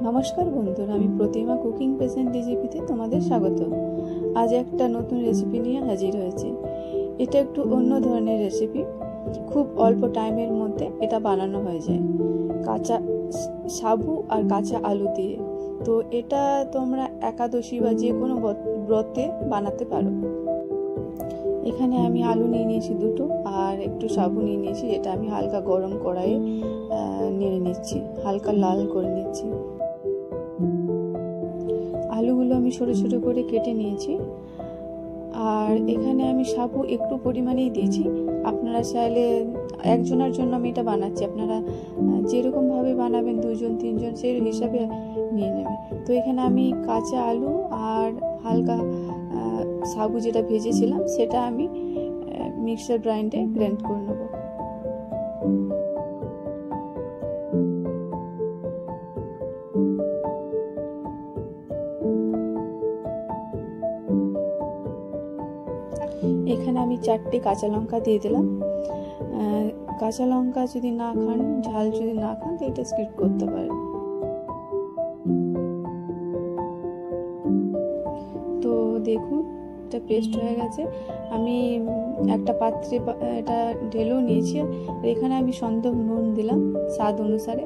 নমস্কার বন্ধুরা, আমি প্রতিমা কুকিং পেশেন্ট রেসিপিতে তোমাদের স্বাগত। আজ একটা নতুন রেসিপি নিয়ে হাজির হয়েছে। এটা একটু অন্য ধরনের রেসিপি, খুব অল্প টাইমের মধ্যে এটা বানানো হয়ে যায় কাঁচা সাবু আর কাঁচা আলু দিয়ে। তো এটা তোমরা একাদশী বা যে কোনো ব্রতে বানাতে পারো। এখানে আমি আলু নিয়ে নিয়েছি দুটো, আর একটু সাবু নিয়ে নিয়েছি, এটা আমি হালকা গরম কড়াইয়ে নেড়ে নিচ্ছি, হালকা লাল করে নিচ্ছি। আলুগুলো আমি ছোট ছোট করে কেটে নিয়েছি, আর এখানে আমি সাবু একটু পরিমাণেই দিয়েছি। আপনারা চাইলে একজনের জন্য আমি এটা বানাচ্ছি, আপনারা যেরকমভাবে বানাবেন, দুজন তিনজন সেই হিসাবে নিয়ে নেবেন। তো এখানে আমি কাঁচা আলু আর হালকা সাবু যেটা ভেজেছিলাম সেটা আমি মিক্সার গ্রাইন্ডে গ্রাইন্ড করে নেব। এখানে আমি 4টে কাঁচা লঙ্কা দিয়ে দিলাম। কাঁচা লঙ্কা যদি না খান, ঝাল যদি না খান, তো এটা স্কিপ করতে পারেন। তো দেখুন, এটা পেস্ট হয়ে গেছে। আমি একটা পাত্রে এটা ঢেলেও নিয়েছি। এখানে আমি সন্দক নুন দিলাম স্বাদ অনুসারে।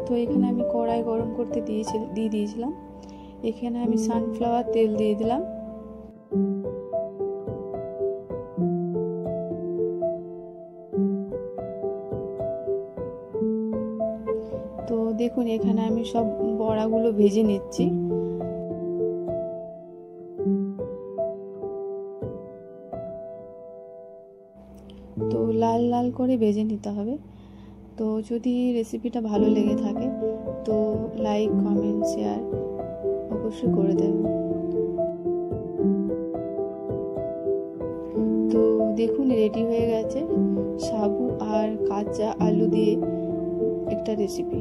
তো এখানে আমি কড়াই গরম করতে দিয়ে দিয়েছিলাম। এখানে আমি সানফ্লাওয়ার তেল দিয়ে দিলাম। তো দেখুন, এখানে আমি সব বড়াগুলো ভেজে নিচ্ছি। তো লাল লাল করে ভেজে নিতে হবে। তো যদি রেসিপিটা ভালো লেগে থাকে তো লাইক, কমেন্ট, শেয়ার অবশ্যই করে দেবেন। তো দেখুন, রেডি হয়ে গেছে সাবু আর কাঁচা আলু দিয়ে একটা রেসিপি।